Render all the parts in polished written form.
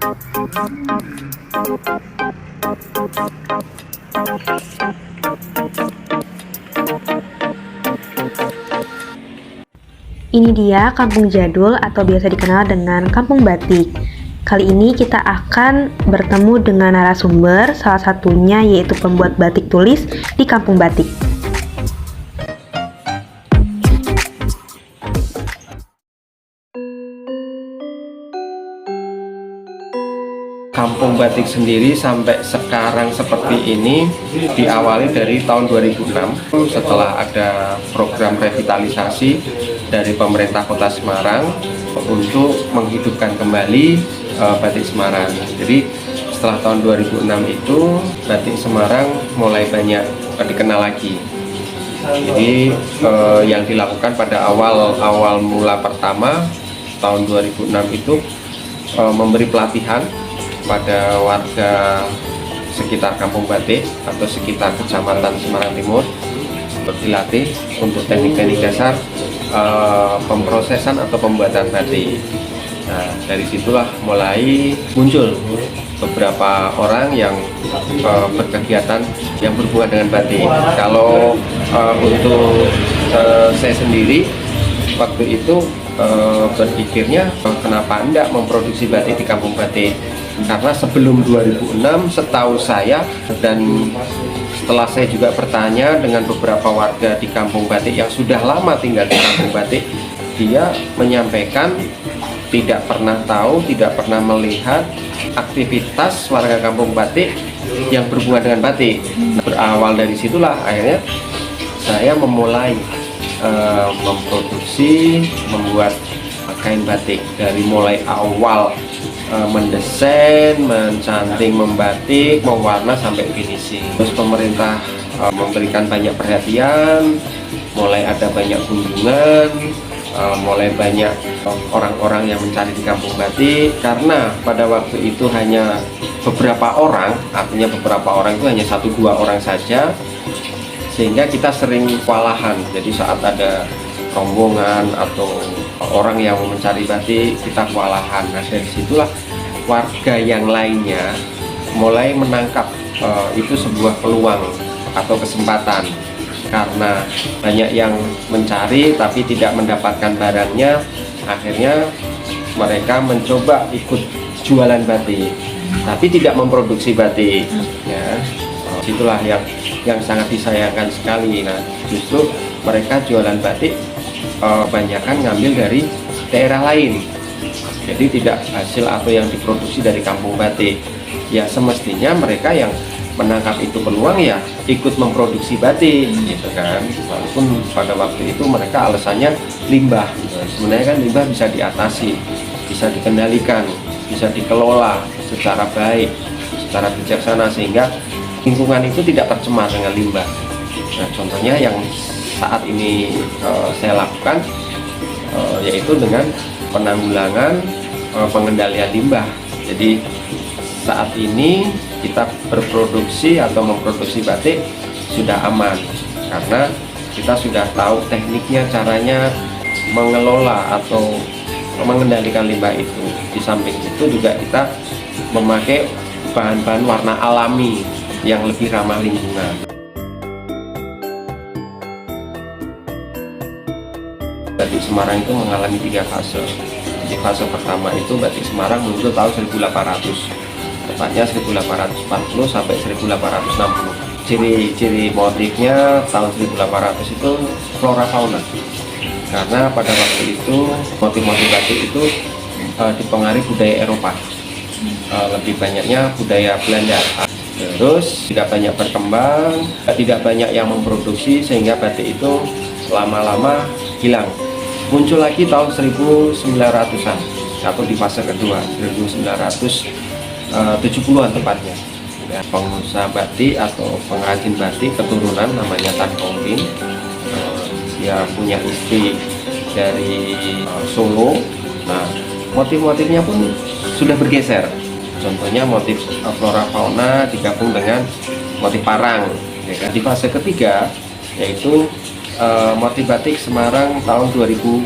Ini dia kampung jadul atau biasa dikenal dengan kampung batik. Kali ini kita akan bertemu dengan narasumber, salah satunya yaitu pembuat batik tulis di kampung batik. Kampung batik sendiri sampai sekarang seperti ini diawali dari tahun 2006 setelah ada program revitalisasi dari pemerintah Kota Semarang untuk menghidupkan kembali batik Semarang. Jadi setelah tahun 2006 itu batik Semarang mulai banyak dikenal lagi. Jadi yang dilakukan pada awal mula pertama tahun 2006 itu memberi pelatihan pada warga sekitar kampung batik atau sekitar kecamatan Semarang Timur untuk dilatih untuk teknik-teknik dasar pemrosesan atau pembuatan batik. Nah, dari situlah mulai muncul beberapa orang yang berkegiatan yang berhubungan dengan batik. Kalau untuk saya sendiri waktu itu berpikirnya kenapa enggak memproduksi batik di kampung batik, karena sebelum 2006 setahu saya, dan setelah saya juga bertanya dengan beberapa warga di kampung batik yang sudah lama tinggal di kampung batik, dia menyampaikan tidak pernah tahu, tidak pernah melihat aktivitas warga kampung batik yang berhubungan dengan batik. Berawal dari situlah akhirnya saya memulai memproduksi, membuat kain batik dari mulai awal mendesain, mencanting, membatik, mewarna sampai finishing. Terus pemerintah memberikan banyak perhatian, mulai ada banyak kunjungan, mulai banyak orang-orang yang mencari di kampung batik, karena pada waktu itu hanya beberapa orang, artinya beberapa orang itu hanya 1-2 orang saja, sehingga kita sering kewalahan. Jadi saat ada rombongan atau orang yang mencari batik, kita kewalahan. Nah, dari situlah warga yang lainnya mulai menangkap itu sebuah peluang atau kesempatan, karena banyak yang mencari tapi tidak mendapatkan barangnya. Akhirnya mereka mencoba ikut jualan batik tapi tidak memproduksi batik, ya. Itulah yang sangat disayangkan sekali. Nah, justru mereka jualan batik banyakkan ngambil dari daerah lain, jadi tidak hasil atau yang diproduksi dari kampung batik. Ya semestinya mereka yang menangkap itu peluang ya ikut memproduksi batik, gitu kan. Walaupun pada waktu itu mereka alasannya limbah. Sebenarnya kan limbah bisa diatasi, bisa dikendalikan, bisa dikelola secara baik, secara bijaksana, sehingga lingkungan itu tidak tercemar dengan limbah. Nah, contohnya yang saat ini saya lakukan yaitu dengan penanggulangan pengendalian limbah. Jadi saat ini kita berproduksi atau memproduksi batik sudah aman, karena kita sudah tahu tekniknya, caranya mengelola atau mengendalikan limbah itu. Di samping itu juga kita memakai bahan-bahan warna alami yang lebih ramah lingkungan. Batik Semarang itu mengalami 3 fase. Di fase pertama itu batik Semarang muncul tahun 1800, tepatnya 1840 sampai 1860. Ciri-ciri motifnya tahun 1800 itu flora fauna, karena pada waktu itu motif-motif batik itu dipengaruhi budaya Eropa, lebih banyaknya budaya Belanda. Terus tidak banyak berkembang, tidak banyak yang memproduksi, sehingga batik itu lama-lama hilang. Muncul lagi tahun 1900-an atau di fase kedua, 1970-an tepatnya. Ya, pengusaha batik atau pengrajin batik keturunan namanya Tan Kongpin, dia punya istri dari Solo. Nah, motif-motifnya pun sudah bergeser. Contohnya motif flora fauna digabung dengan motif parang. Di fase ketiga yaitu motif batik Semarang tahun 2000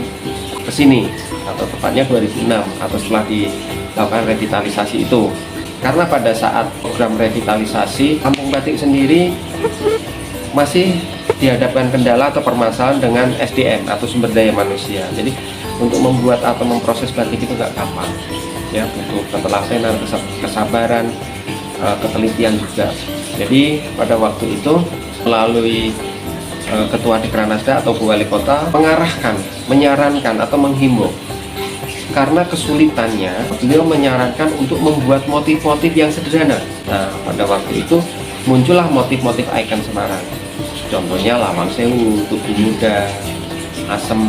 ke sini, atau tepatnya 2006, atau setelah lakukan revitalisasi itu. Karena pada saat program revitalisasi, kampung batik sendiri masih dihadapkan kendala atau permasalahan dengan SDM atau sumber daya manusia. Jadi untuk membuat atau memproses batik itu nggak gampang, ya, butuh ketelatenan, kesabaran, ketelitian juga. Jadi pada waktu itu melalui Ketua Dekranasda atau Bu Wali Kota mengarahkan, menyarankan atau menghimbau. Karena kesulitannya, beliau menyarankan untuk membuat motif-motif yang sederhana. Nah, pada waktu itu muncullah motif-motif ikon Semarang. Contohnya Lawang Sewu, Tugu Muda, Asem,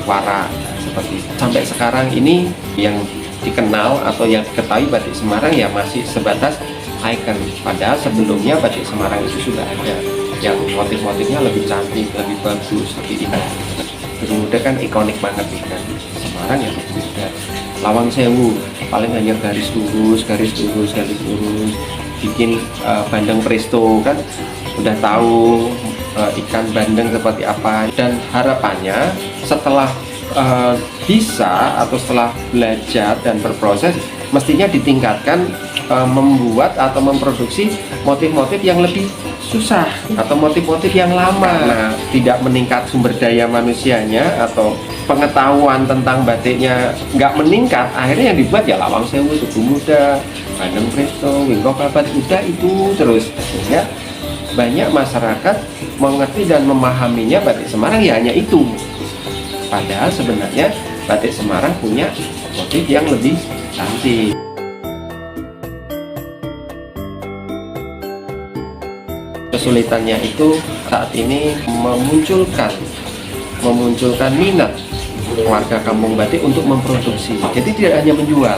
Wara, seperti itu. Sampai sekarang ini yang dikenal atau yang diketahui batik Semarang ya masih sebatas ikon. Padahal sebelumnya batik Semarang itu sudah ada yang motif-motifnya lebih cantik, lebih bagus, lebih indah. Tugu Muda kan ikonik banget nih kan. Semarang ya Tugu Muda. Lawang Sewu paling hanya garis lurus, garis lurus, garis lurus. Bikin bandeng presto kan udah tahu ikan bandeng seperti apa. Dan harapannya setelah bisa atau setelah belajar dan berproses mestinya ditingkatkan membuat atau memproduksi motif-motif yang lebih susah atau motif-motif yang lama. Nah, tidak meningkat sumber daya manusianya atau pengetahuan tentang batiknya nggak meningkat, akhirnya yang dibuat ya Lawang Sewu, Tugu Muda, bandeng presto, wingko babat, udah itu terus. Sehingga banyak masyarakat mengerti dan memahaminya batik Semarang ya hanya itu. Padahal sebenarnya batik Semarang punya motif yang lebih cantik. Kesulitannya itu saat ini memunculkan minat warga kampung batik untuk memproduksi. Jadi tidak hanya menjual,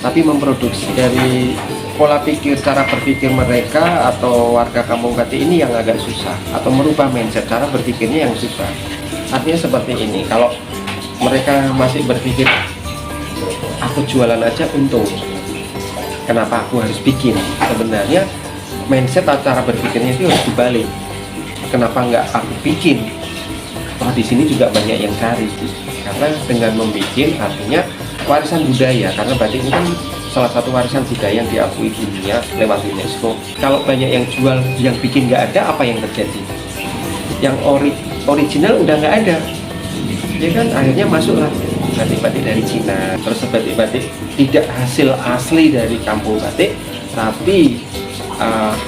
tapi memproduksi. Dari pola pikir, cara berpikir mereka atau warga kampung batik ini yang agak susah, atau merubah mindset cara berpikirnya yang susah. Artinya seperti ini, kalau mereka masih berpikir aku jualan aja untung, kenapa aku harus bikin? Sebenarnya mindset atau cara berpikirnya itu harus dibalik. Kenapa nggak aku bikin? Toh di sini juga banyak yang cari. Karena dengan membuat artinya warisan budaya. Karena batik ini kan salah satu warisan budaya yang diakui dunia lewat UNESCO. Kalau banyak yang jual, yang bikin nggak ada, apa yang terjadi? Yang original udah nggak ada. Ya kan akhirnya masuklah batik-batik dari Cina. Terus batik-batik tidak hasil asli dari kampung batik, tapi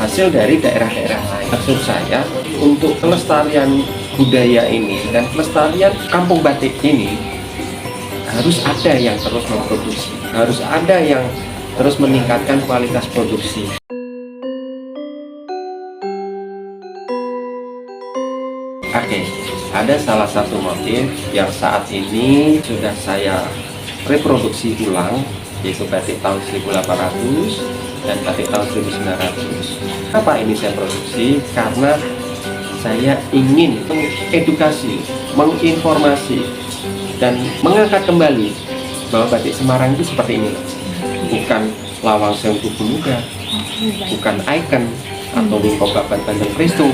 hasil dari daerah-daerah lain. Maksud saya untuk kelestarian budaya ini dan kelestarian kampung batik ini harus ada yang terus memproduksi, harus ada yang terus meningkatkan kualitas produksi. Oke, ada salah satu motif yang saat ini sudah saya reproduksi ulang, yaitu batik tahun 1800 dan batik tahun 1900. Kenapa ini saya produksi? Karena saya ingin mengedukasi, menginformasi, dan mengangkat kembali bahwa batik Semarang itu seperti ini. Bukan Lawang Sewu, Tugu Muda, bukan ikon atau wingko babat bandeng presto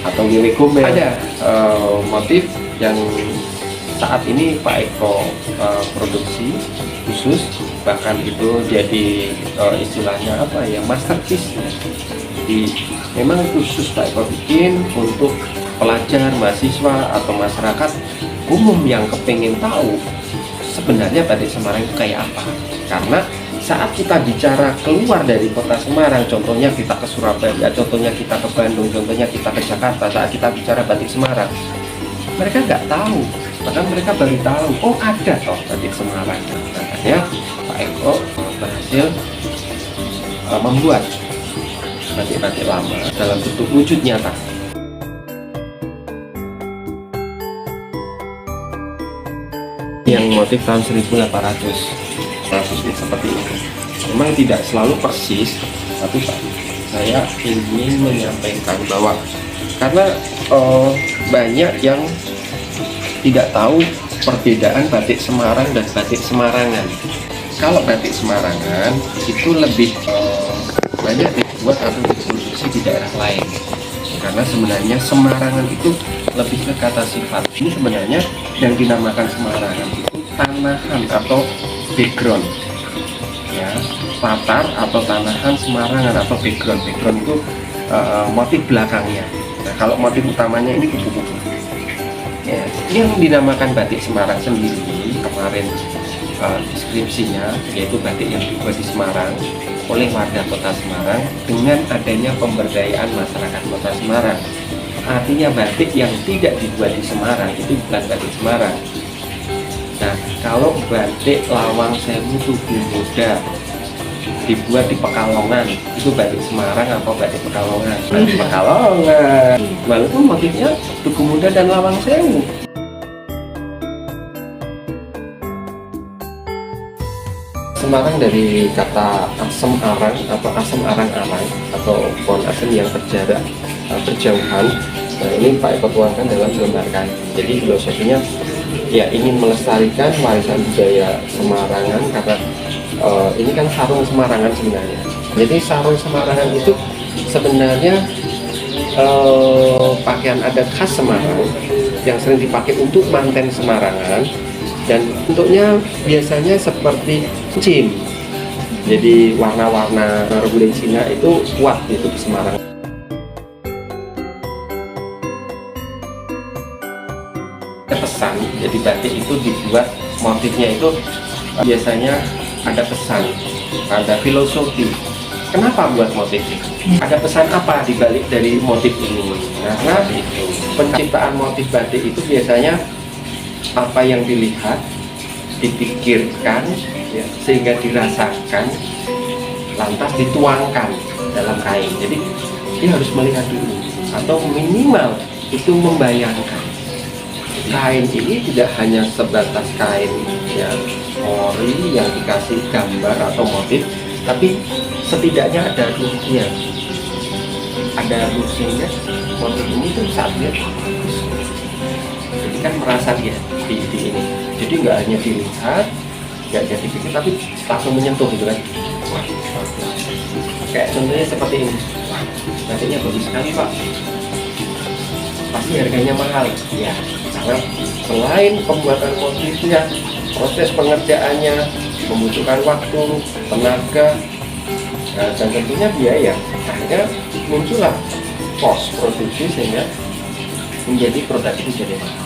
atau wewe gombel. Ada motif yang saat ini Pak Eko produksi khusus, bahkan itu jadi istilahnya apa ya, masterpiece. Jadi memang khusus Pak Eko bikin untuk pelajar, mahasiswa atau masyarakat umum yang kepengen tahu sebenarnya batik Semarang itu kayak apa. Karena saat kita bicara keluar dari kota Semarang, contohnya kita ke Surabaya, contohnya kita ke Bandung, contohnya kita ke Jakarta, saat kita bicara batik Semarang, mereka nggak tahu. Bahkan mereka baru tahu, oh ada toh batik Semarang. Makanya Pak Eko berhasil membuat batik-batik lama dalam bentuk wujud nyata. Yang motif tahun 1800 seperti ini. Memang tidak selalu persis, tapi saya ingin menyampaikan bahwa karena banyak yang tidak tahu perbedaan batik Semarang dan batik Semarangan. Kalau batik Semarangan itu lebih banyak dibuat atau diproduksi di daerah lain, karena sebenarnya Semarangan itu lebih ke kata sifat. Ini sebenarnya yang dinamakan Semarangan itu tanahan atau background biasanya latar atau tanahan semarangan atau background itu motif belakangnya. Nah, kalau motif utamanya ini kupu-kupu. Ya, ini yang dinamakan batik Semarang sendiri kemarin deskripsinya, yaitu batik yang dibuat di Semarang oleh warga kota Semarang dengan adanya pemberdayaan masyarakat kota Semarang. Artinya batik yang tidak dibuat di Semarang itu bukan batik Semarang. Nah, kalau batik Lawang Sewu Tugu Muda dibuat di Pekalongan, itu batik Semarang atau batik Pekalongan? Batik Pekalongan. Walaupun motifnya Tugu Muda dan Lawang Sewu. Semarang dari kata asem arang atau asem arang-arang atau pohon asem yang berjarak berjauhan. Nah, ini Pak Eko tuangkan dalam selembar kain. Jadi filosofinya ya ingin melestarikan warisan budaya Semarangan karena ini kan sarung Semarangan sebenarnya. Jadi sarung Semarangan itu sebenarnya pakaian adat khas Semarang yang sering dipakai untuk manten Semarangan, dan bentuknya biasanya seperti cincin. Jadi warna-warna budaya Cina itu kuat gitu di Semarang. Pesan, jadi batik itu dibuat motifnya itu biasanya ada pesan, ada filosofi. Kenapa buat motif ini? Ada pesan apa dibalik dari motif ini? Karena itu penciptaan motif batik itu biasanya apa yang dilihat, dipikirkan, ya, sehingga dirasakan, lantas dituangkan dalam kain. Jadi dia harus melihat dulu, atau minimal itu membayangkan. Kain ini tidak hanya sebatas kain yang ori yang dikasih gambar atau motif, tapi setidaknya ada ruhnya, ada ruhnya. Motif ini tuh saat dia bagus, jadi kan merasa dia di ini. Jadi nggak hanya dilihat, nggak jadi pikir, tapi langsung menyentuh gitu kan. Wah, kayak contohnya seperti ini. Wah, batiknya bagus sekali Pak. Pasti harganya mahal. Ya, karena selain pembuatan motifnya, proses pengerjaannya membutuhkan waktu, tenaga, dan tentunya biaya. Akhirnya muncullah kos produksi sehingga menjadi produk itu jadi mahal.